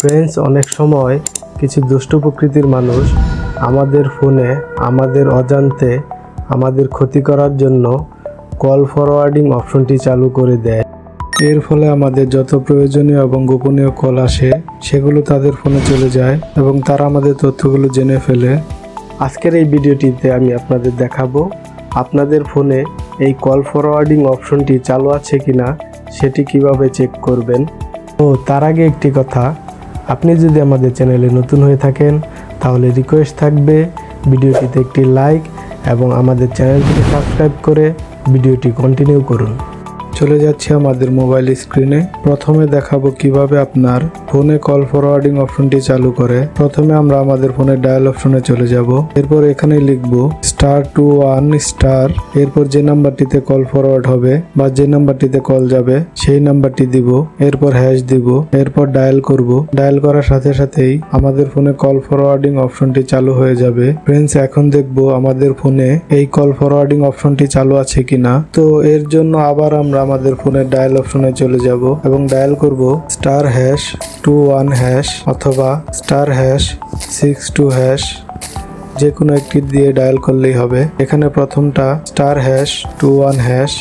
Friends, অনেক সময় কিছু দুষ্ট প্রকৃতির মানুষ আমাদের ফোনে আমাদের অজান্তে আমাদের ক্ষতি করার জন্য কল ফরওয়ার্ডিং অপশনটি চালু করে দেয়। এর ফলে আমাদের যত প্রয়োজনীয় এবং গোপনীয় কল আসে সেগুলো তাদের ফোনে চলে যায় এবং তারা আমাদের তথ্যগুলো জেনে ফেলে। আজকের এই ভিডিওটিতে আমি আপনাদের দেখাবো আপনাদের ফোনে এই কল ফরওয়ার্ডিং অপশনটি চালু আছে কিনা সেটি কিভাবে চেক করবেন। তো তার আগে একটি কথা, আপনি যদি আমাদের চ্যানেলে নতুন হয়ে থাকেন তাহলে রিকোয়েস্ট থাকবে ভিডিওটিতে একটি লাইক এবং আমাদের চ্যানেলটিকে সাবস্ক্রাইব করে ভিডিওটি কন্টিনিউ করুন। চলে যাচ্ছি আমাদের মোবাইল স্ক্রিনে। প্রথমে দেখাবো কিভাবে আপনার ফোনে কল ফরওয়ার্ডিং অপশনটি চালু করে। প্রথমে আমরা আমাদের ফোনে ডায়াল অপশনে চলে যাব। এরপর এখানে লিখব *21*, এরপর যে নাম্বারটিতে কল ফরওয়ার্ড হবে বা যে নাম্বারটিতে কল যাবে সেই নাম্বারটি দিব, এরপর হ্যাশ দিব, এরপর ডায়াল করব। ডায়াল করার সাথে সাথেই আমাদের ফোনে কল ফরওয়ার্ডিং অপশনটি চালু হয়ে যাবে। ফ্রেন্ডস, এখন দেখব আমাদের ফোনে এই কল ফরওয়ার্ডিং অপশনটি চালু আছে কিনা। তো এর জন্য আবার আমরা আমাদের ফোনের ডায়াল অপশনে চলে যাব এবং ডায়াল করব *21# অথবা *62#, যে কোনো একটি দিয়ে ডায়াল করলেই হবে। এখানে প্রথমটা *21#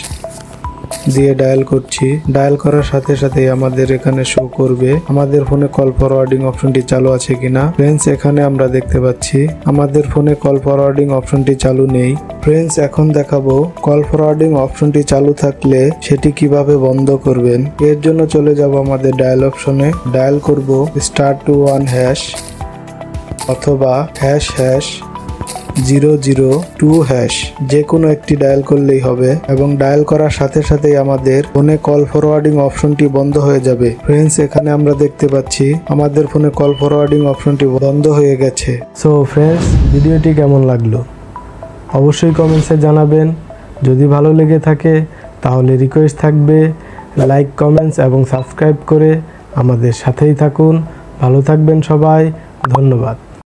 দিয়ে ডায়াল করছি। ডায়াল করার সাথে সাথে আমাদের এখানে শো করবে আমাদের ফোনে কল ফরওয়ার্ডিং অপশনটি চালু আছে কিনা। ফ্রেন্ডস, এখানে আমরা দেখতে পাচ্ছি আমাদের ফোনে কল ফরওয়ার্ডিং অপশনটি চালু নেই। ফ্রেন্ডস, এখন দেখাবো কল ফরওয়ার্ডিং অপশনটি চালু থাকলে সেটি কিভাবে বন্ধ করবেন। এর জন্য চলে যাব আমাদের ডায়াল অপশনে। ডায়াল করব *21# অথবা #002#, যে কোনো একটি ডায়াল করলেই হবে এবং ডায়াল করার সাথে সাথেই আমাদের ফোনে কল ফরওয়ার্ডিং অপশনটি বন্ধ হয়ে যাবে। ফ্রেন্ডস, এখানে আমরা দেখতে পাচ্ছি আমাদের ফোনে কল ফরওয়ার্ডিং অপশনটি বন্ধ হয়ে গেছে। সো ফ্রেন্ডস, ভিডিওটি কেমন লাগলো অবশ্যই কমেন্টসে জানাবেন। যদি ভালো লেগে থাকে তাহলে রিকোয়েস্ট থাকবে লাইক, কমেন্টস এবং সাবস্ক্রাইব করে আমাদের সাথেই থাকুন। ভালো থাকবেন সবাই, ধন্যবাদ।